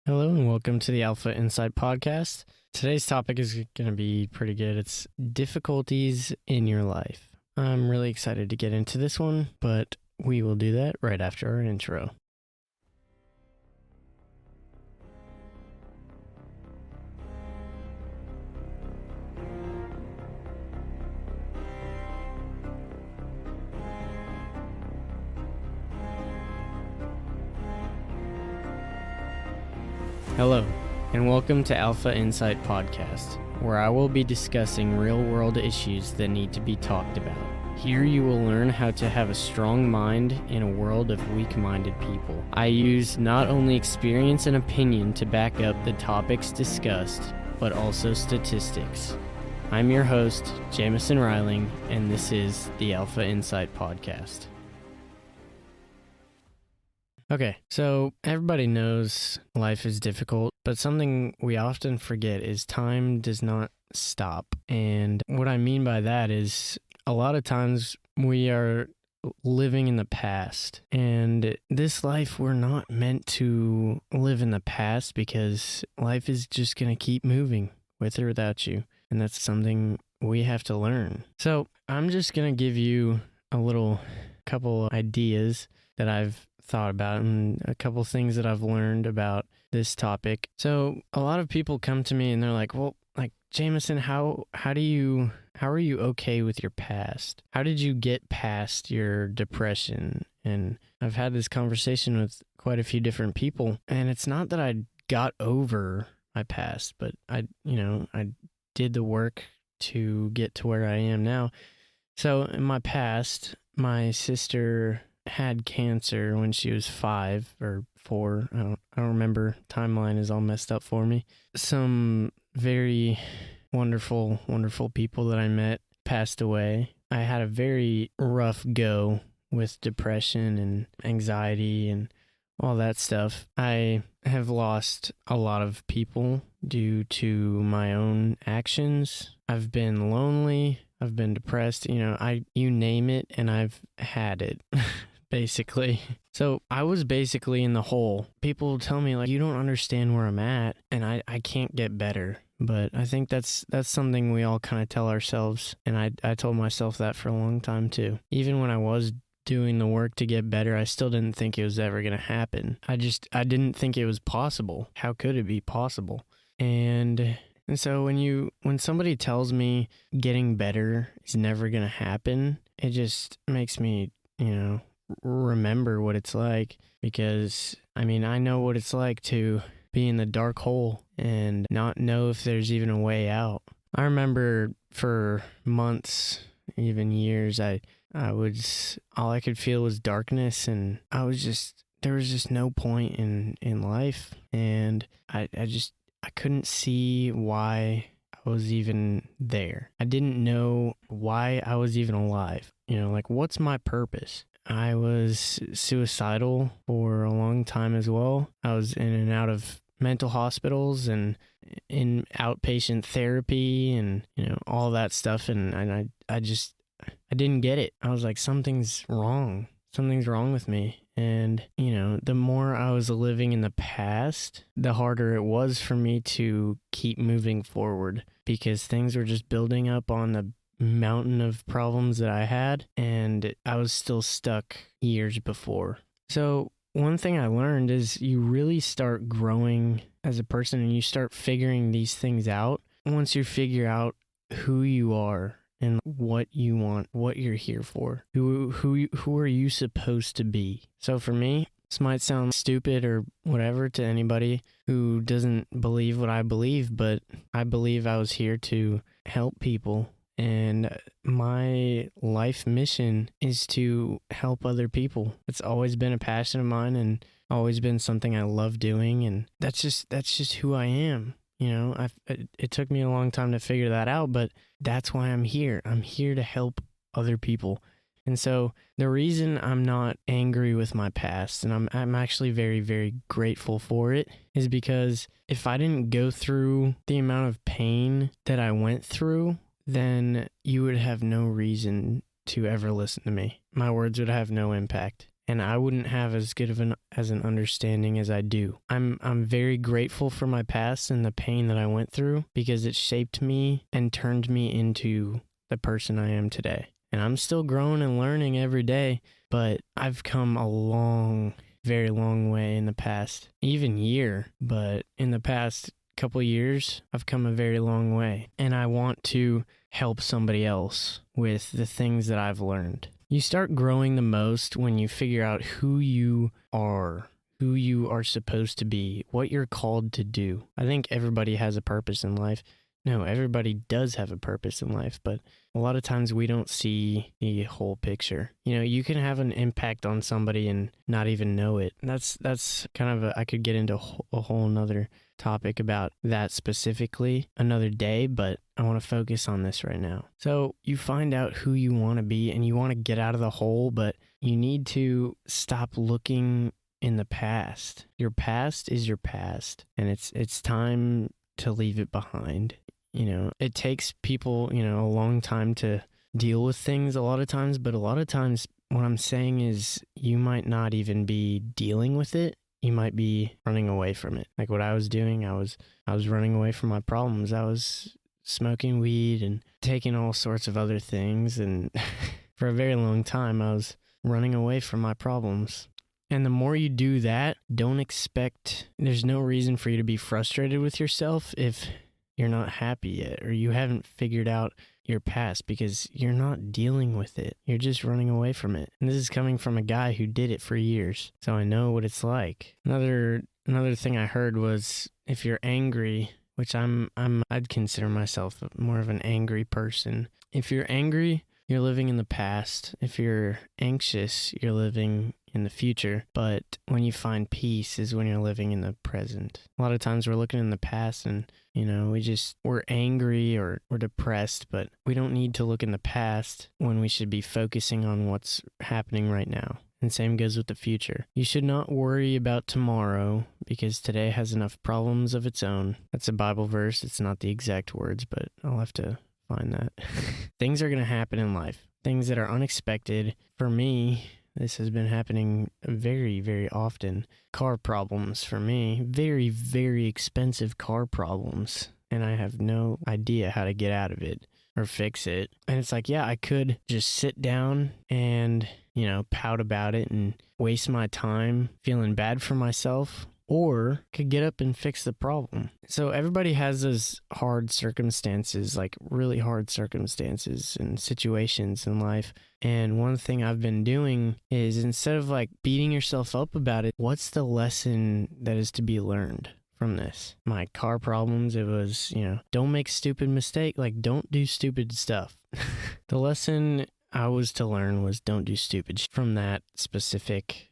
Hello and welcome to the Alpha Insight Podcast. Today's topic is going to be pretty good. It's difficulties in your life. I'm really excited to get into this one, but we will do that right after our intro. Hello, and welcome to Alpha Insight Podcast, where I will be discussing real-world issues that need to be talked about. Here you will learn how to have a strong mind in a world of weak-minded people. I use not only experience and opinion to back up the topics discussed, but also statistics. I'm your host, Jamison Riling, and this is the Alpha Insight Podcast. Okay, so everybody knows life is difficult, but something we often forget is time does not stop. And what I mean by that is a lot of times we are living in the past, and this life we're not meant to live in the past because life is just going to keep moving with or without you. And that's something we have to learn. So I'm just going to give you a couple ideas that I've thought about and a couple things that I've learned about this topic. So a lot of people come to me and they're like, well, Jamison, how are you okay with your past? How did you get past your depression? And I've had this conversation with quite a few different people, and it's not that I got over my past, but I did the work to get to where I am now. So in my past, my sister had cancer when she was 5 or 4. I don't remember. Timeline is all messed up for me. Some very wonderful people that I met passed away. I had a very rough go with depression and anxiety and all that stuff. I have lost a lot of people due to my own actions. I've been lonely. I've been depressed. You name it, and I've had it. Basically. So I was basically in the hole. People tell me, you don't understand where I'm at, and I can't get better. But I think that's something we all kind of tell ourselves, and I told myself that for a long time too. Even when I was doing the work to get better, I still didn't think it was ever going to happen. I didn't think it was possible. How could it be possible? And so when somebody tells me getting better is never going to happen, it just makes me, remember what it's like, because I know what it's like to be in the dark hole and not know if there's even a way out. I remember for months, even years, all I could feel was darkness, and there was just no point in life, and I couldn't see why I was even there. I didn't know why I was even alive. What's my purpose? I was suicidal for a long time as well. I was in and out of mental hospitals and in outpatient therapy and, all that stuff. And I didn't get it. I was like, something's wrong. Something's wrong with me. And, the more I was living in the past, the harder it was for me to keep moving forward, because things were just building up on the mountain of problems that I had, and I was still stuck years before. So one thing I learned is you really start growing as a person, and you start figuring these things out once you figure out who you are and what you want, what you're here for, who are you supposed to be. So for me, this might sound stupid or whatever to anybody who doesn't believe what I believe, but I believe I was here to help people. And my life mission is to help other people. It's always been a passion of mine and always been something I love doing. And that's just who I am. It took me a long time to figure that out, but that's why I'm here. I'm here to help other people. And so the reason I'm not angry with my past, and I'm actually very, very grateful for it, is because if I didn't go through the amount of pain that I went through, then you would have no reason to ever listen to me. My words would have no impact. and I wouldn't have as good of an understanding as I do. I'm very grateful for my past and the pain that I went through, because it shaped me and turned me into the person I am today. And I'm still growing and learning every day, but I've come a very long way in the past, even year, but in the past couple years, I've come a very long way. And I want to help somebody else with the things that I've learned. You start growing the most when you figure out who you are supposed to be, what you're called to do. I think everybody has a purpose in life. No, everybody does have a purpose in life, but a lot of times we don't see the whole picture. You can have an impact on somebody and not even know it. That's kind of I could get into a whole nother topic about that specifically another day, but I want to focus on this right now. So you find out who you want to be and you want to get out of the hole, but you need to stop looking in the past. Your past is your past, and it's time to leave it behind. It takes people, a long time to deal with things a lot of times, but a lot of times what I'm saying is you might not even be dealing with it. You might be running away from it. Like what I was doing, I was running away from my problems. I was smoking weed and taking all sorts of other things. And for a very long time, I was running away from my problems. And the more you do that, there's no reason for you to be frustrated with yourself if you're not happy yet, or you haven't figured out your past, because you're not dealing with it. You're just running away from it. And this is coming from a guy who did it for years, so I know what it's like. Another thing I heard was, if you're angry, which I'd consider myself more of an angry person. If you're angry, you're living in the past. If you're anxious, you're living in the future. But when you find peace is when you're living in the present. A lot of times we're looking in the past and, we're angry or we're depressed, but we don't need to look in the past when we should be focusing on what's happening right now. And same goes with the future. You should not worry about tomorrow, because today has enough problems of its own. That's a Bible verse. It's not the exact words, but I'll have to find that. Things are going to happen in life. Things that are unexpected. For me, this has been happening very, very often. Car problems for me. Very, very expensive car problems. And I have no idea how to get out of it or fix it. And it's like, yeah, I could just sit down and, pout about it and waste my time feeling bad for myself, or could get up and fix the problem. So everybody has those hard circumstances, like really hard circumstances and situations in life. And one thing I've been doing is, instead of like beating yourself up about it, what's the lesson that is to be learned from this? My car problems, it was, don't make stupid mistake, like don't do stupid stuff. The lesson I was to learn was don't do stupid from that specific,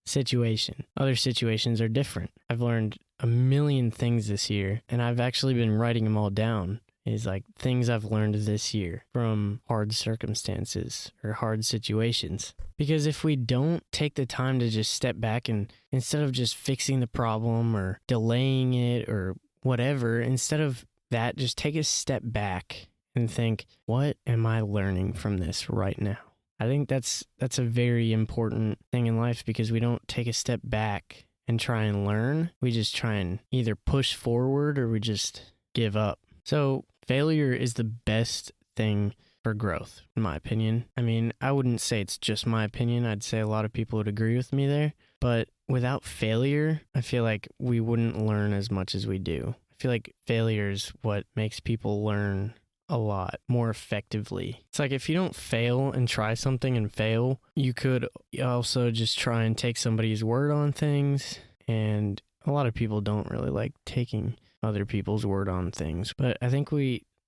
situation. Other situations are different. I've learned a million things this year, and I've actually been writing them all down. Is like things I've learned this year from hard circumstances or hard situations. Because if we don't take the time to just step back and, instead of just fixing the problem or delaying it or whatever, instead of that, just take a step back and think, what am I learning from this right now? I think that's a very important thing in life, because we don't take a step back and try and learn. We just try and either push forward or we just give up. So failure is the best thing for growth, in my opinion. I mean, I wouldn't say it's just my opinion. I'd say a lot of people would agree with me there. But without failure, I feel like we wouldn't learn as much as we do. I feel like failure is what makes people learn a lot more effectively. It's like, if you don't fail and try something and fail, you could also just try and take somebody's word on things. And a lot of people don't really like taking other people's word on things. But I think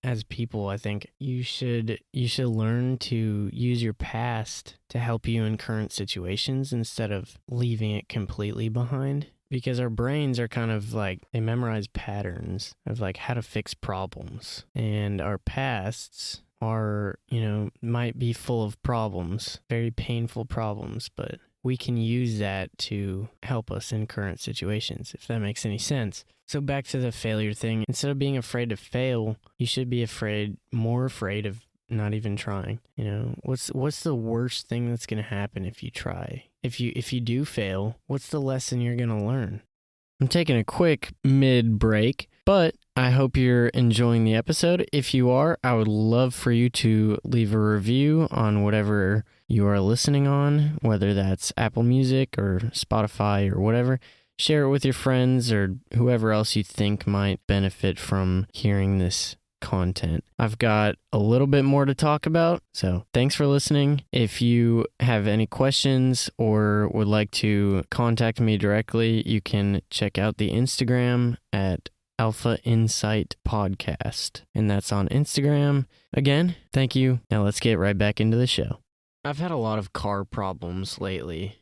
as people, I think you should learn to use your past to help you in current situations instead of leaving it completely behind. Because our brains are kind of like, they memorize patterns of like how to fix problems. And our pasts are, might be full of problems, very painful problems, but we can use that to help us in current situations, if that makes any sense. So back to the failure thing, instead of being afraid to fail, you should be more afraid of not even trying? What's the worst thing that's going to happen if you try? If you do fail, what's the lesson you're going to learn? I'm taking a quick mid-break, but I hope you're enjoying the episode. If you are, I would love for you to leave a review on whatever you are listening on, whether that's Apple Music or Spotify or whatever. Share it with your friends or whoever else you think might benefit from hearing this content. I've got a little bit more to talk about, so thanks for listening. If you have any questions or would like to contact me directly, you can check out the Instagram at Alpha Insight Podcast, and that's on Instagram. Again, thank you. Now let's get right back into the show. I've had a lot of car problems lately.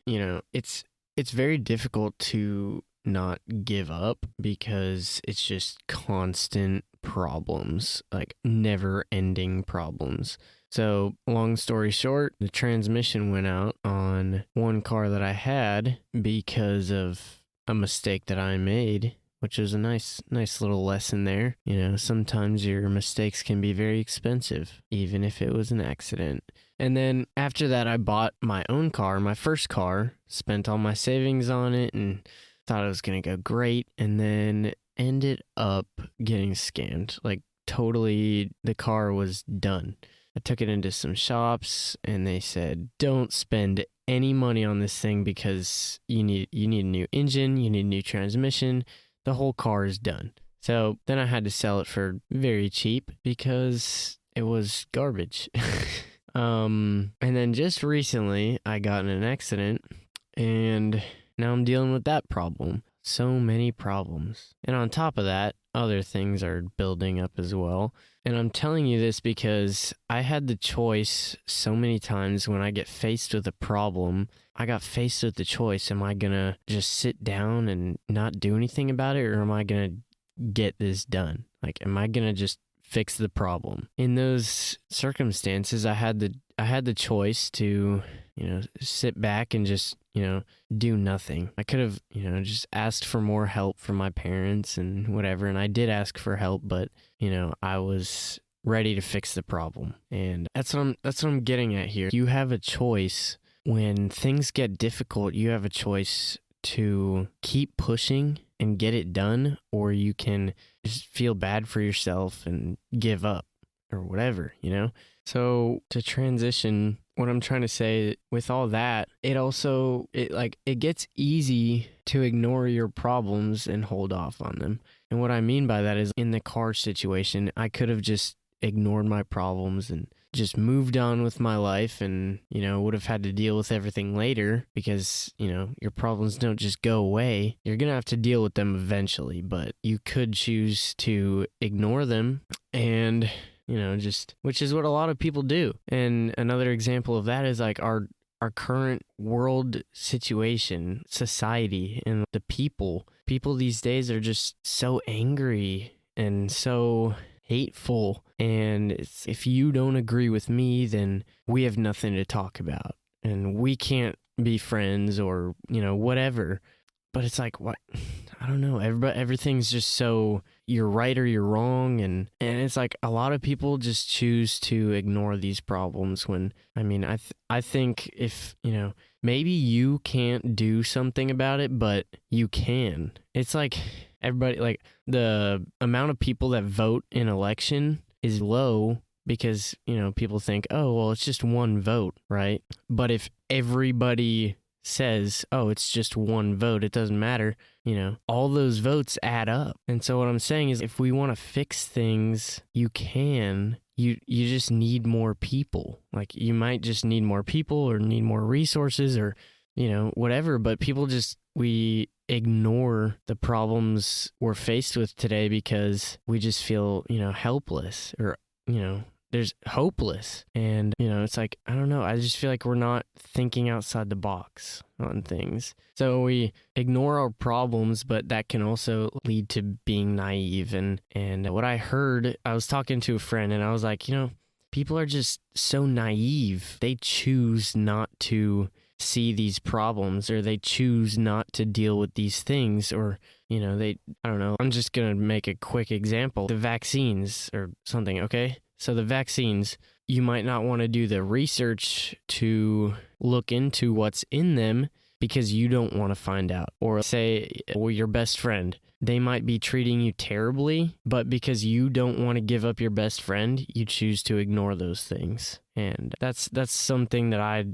It's very difficult to not give up because it's just constant problems, like never-ending problems. So, long story short, the transmission went out on one car that I had because of a mistake that I made, which was a nice little lesson there. Sometimes your mistakes can be very expensive, even if it was an accident. And then after that, I bought my own car, my first car, spent all my savings on it, and thought it was going to go great, and then ended up getting scammed. Like, totally, the car was done. I took it into some shops, and they said, don't spend any money on this thing because you need a new engine, you need a new transmission. The whole car is done. So then I had to sell it for very cheap because it was garbage. And then just recently, I got in an accident, and now I'm dealing with that problem. So many problems. And on top of that, other things are building up as well. And I'm telling you this because I had the choice so many times when I get faced with a problem. I got faced with the choice, am I going to just sit down and not do anything about it, or am I going to get this done? Like, am I going to just fix the problem? In those circumstances, I had the choice to, sit back and just, do nothing. I could have, just asked for more help from my parents and whatever. And I did ask for help, but, I was ready to fix the problem. And that's what I'm getting at here. You have a choice. When things get difficult, you have a choice to keep pushing and get it done, or you can just feel bad for yourself and give up or whatever, So to transition, what I'm trying to say with all that, it gets easy to ignore your problems and hold off on them. And what I mean by that is, in the car situation, I could have just ignored my problems and just moved on with my life and, would have had to deal with everything later because, your problems don't just go away. You're going to have to deal with them eventually, but you could choose to ignore them and, which is what a lot of people do. And another example of that is like our current world situation, society, and the people these days are just so angry and so hateful, and if you don't agree with me, then we have nothing to talk about and we can't be friends or whatever. But it's like, what? I don't know. Everything's just so you're right or you're wrong, and it's like a lot of people just choose to ignore these problems. When I think if maybe you can't do something about it, but you can. It's like everybody, like the amount of people that vote in election is low because people think, oh well, it's just one vote, right? But if everybody says, oh, it's just one vote, it doesn't matter, all those votes add up. And so what I'm saying is, if we want to fix things, you can. You just need more people. Like, you might just need more people or need more resources or, whatever. But we ignore the problems we're faced with today because we just feel, helpless or, there's hopeless. And, it's like, I don't know. I just feel like we're not thinking outside the box on things. So we ignore our problems, but that can also lead to being naive. And what I heard, I was talking to a friend and I was like, people are just so naive. They choose not to see these problems, or they choose not to deal with these things, or, I don't know. I'm just going to make a quick example. The vaccines or something, okay? So the vaccines, you might not want to do the research to look into what's in them because you don't want to find out. Or say, well, your best friend, they might be treating you terribly, but because you don't want to give up your best friend, you choose to ignore those things. And that's something that I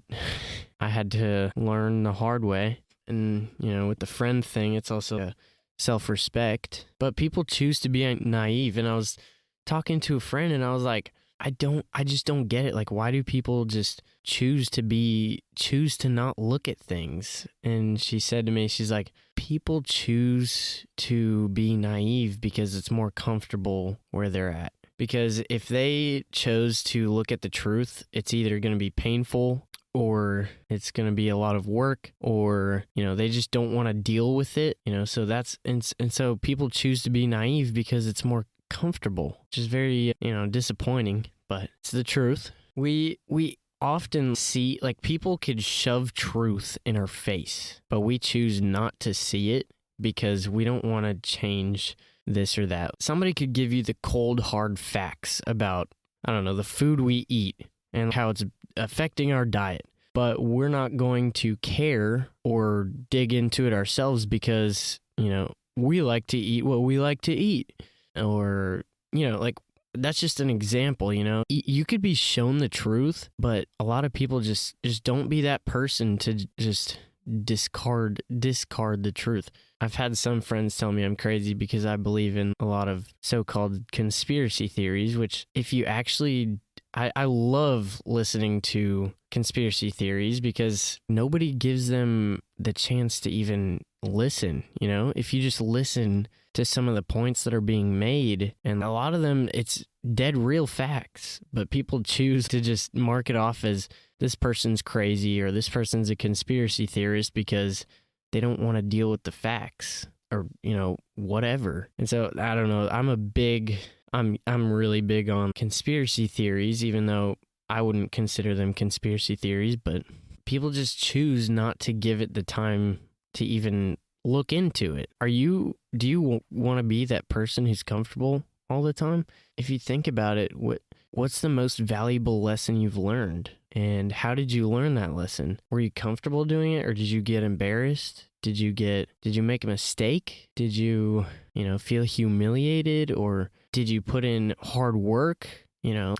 had to learn the hard way. And, with the friend thing, it's also a self-respect. But people choose to be naive. And I was talking to a friend and I was like, I just don't get it. Like, why do people just choose to not look at things? And she said to me, she's like, people choose to be naive because it's more comfortable where they're at. Because if they chose to look at the truth, it's either going to be painful or it's going to be a lot of work, or, they just don't want to deal with it, so so people choose to be naive because it's more comfortable, which is very, disappointing, but it's the truth. We often see, like, people could shove truth in our face, but we choose not to see it because we don't want to change this or that. Somebody could give you the cold, hard facts about, I don't know, the food we eat and how it's affecting our diet, but we're not going to care or dig into it ourselves because, we like to eat what we like to eat. Or, like, that's just an example, You could be shown the truth, but a lot of people just don't be that person to just discard the truth. I've had some friends tell me I'm crazy because I believe in a lot of so-called conspiracy theories, which if you actually... I love listening to conspiracy theories because nobody gives them the chance to even listen, If you just listen to some of the points that are being made, and a lot of them, it's dead real facts, but people choose to just mark it off as this person's crazy or this person's a conspiracy theorist because they don't want to deal with the facts or, whatever. And so, I don't know, I'm really big on conspiracy theories, even though I wouldn't consider them conspiracy theories, but people just choose not to give it the time to even look into it. Do you want to be that person who's comfortable all the time? If you think about it, what's the most valuable lesson you've learned? And how did you learn that lesson? Were you comfortable doing it, or did you get embarrassed? Did you make a mistake? Did you, feel humiliated, or did you put in hard work?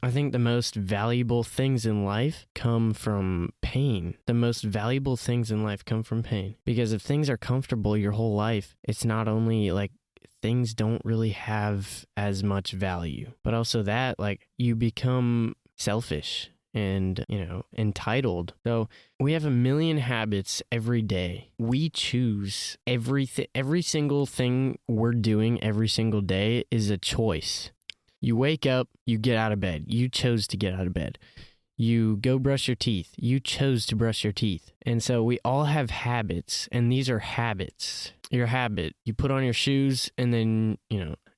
I think the most valuable things in life come from pain. The most valuable things in life come from pain. Because if things are comfortable your whole life, it's not only like things don't really have as much value, but also that, like, you become selfish and, entitled. So we have a million habits every day. We choose every single thing we're doing every single day is a choice. You wake up, you get out of bed. You chose to get out of bed. You go brush your teeth. You chose to brush your teeth. And so we all have habits, and these are habits. Your habit, you put on your shoes, and then,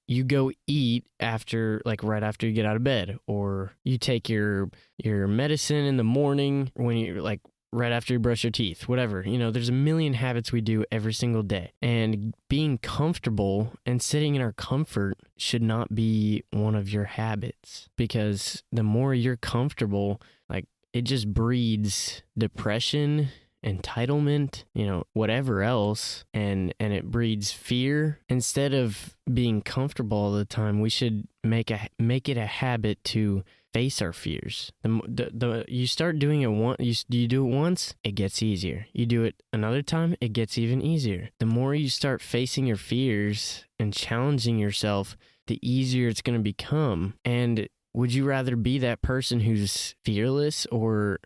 you go eat right after you get out of bed, or you take your medicine in the morning when you right after you brush your teeth, whatever. There's a million habits we do every single day. And being comfortable and sitting in our comfort should not be one of your habits, because the more you're comfortable, it just breeds depression, entitlement, whatever else, and it breeds fear. Instead of being comfortable all the time, we should make it a habit to face our fears. You start doing it once, you do it once, it gets easier. You do it another time, it gets even easier. The more you start facing your fears and challenging yourself, the easier it's going to become. And would you rather be that person who's fearless, or,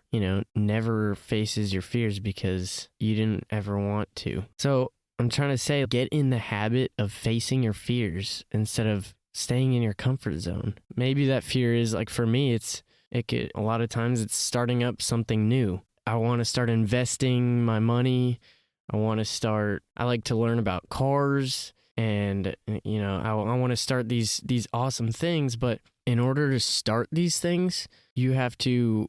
never faces your fears because you didn't ever want to? So I'm trying to say, get in the habit of facing your fears instead of staying in your comfort zone. Maybe that fear is, for me, a lot of times it's starting up something new. I want to start investing my money. I like to learn about cars, and, I want to start these awesome things, but in order to start these things, you have to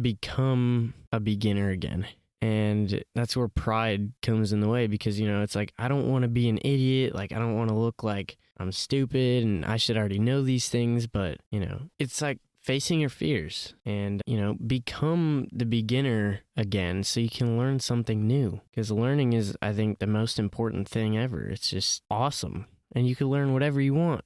become a beginner again. And that's where pride comes in the way because, it's like, I don't want to be an idiot. Like, I don't want to look like I'm stupid and I should already know these things. But, it's like facing your fears and, become the beginner again so you can learn something new. Because learning is, I think, the most important thing ever. It's just awesome. And you can learn whatever you want.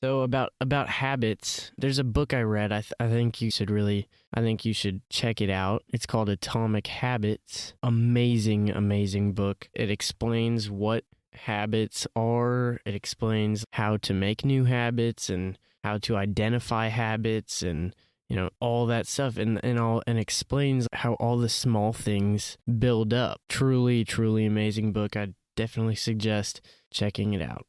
So about habits, there's a book I read. I think you should check it out. It's called Atomic Habits. Amazing book. It explains what habits are. It explains how to make new habits and how to identify habits and all that stuff and explains how all the small things build up. Truly amazing book. I'd definitely suggest checking it out.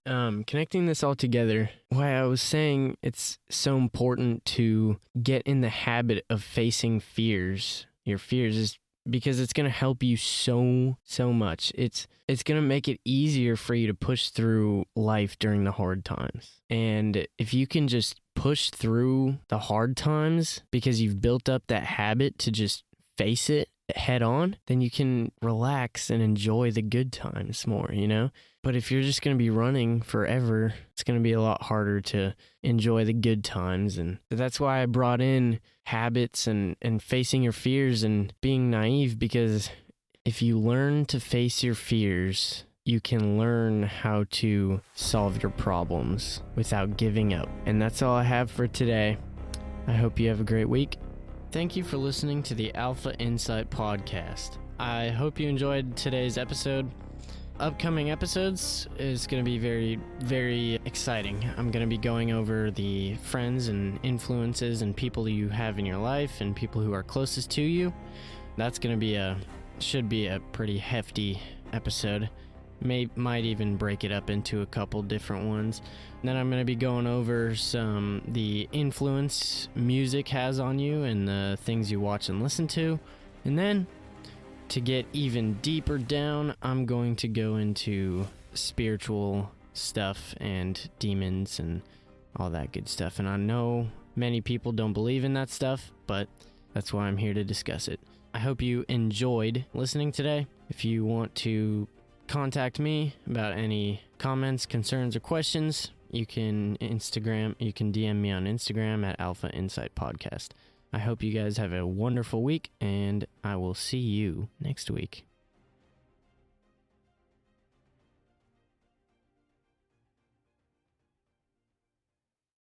Connecting this all together, why I was saying it's so important to get in the habit of facing your fears is because it's going to help you so much. It's going to make it easier for you to push through life during the hard times. And if you can just push through the hard times because you've built up that habit to just face it head on, then you can relax and enjoy the good times more, But if you're just going to be running forever, it's going to be a lot harder to enjoy the good times. And that's why I brought in habits and facing your fears and being naive, because if you learn to face your fears, you can learn how to solve your problems without giving up. And that's all I have for today. I hope you have a great week. Thank you for listening to the Alpha Insight Podcast. I hope you enjoyed today's episode. Upcoming episodes is going to be very, very exciting. I'm going to be going over the friends and influences and people you have in your life and people who are closest to you. That's going to should be a pretty hefty episode. Might even break it up into a couple different ones. Then I'm going to be going over the influence music has on you and the things you watch and listen to. And then to get even deeper down, I'm going to go into spiritual stuff and demons and all that good stuff. And I know many people don't believe in that stuff, but that's why I'm here to discuss it. I hope you enjoyed listening today. If you want to contact me about any comments, concerns, or questions, you can DM me on Instagram at Alpha Insight Podcast. I hope you guys have a wonderful week, and I will see you next week.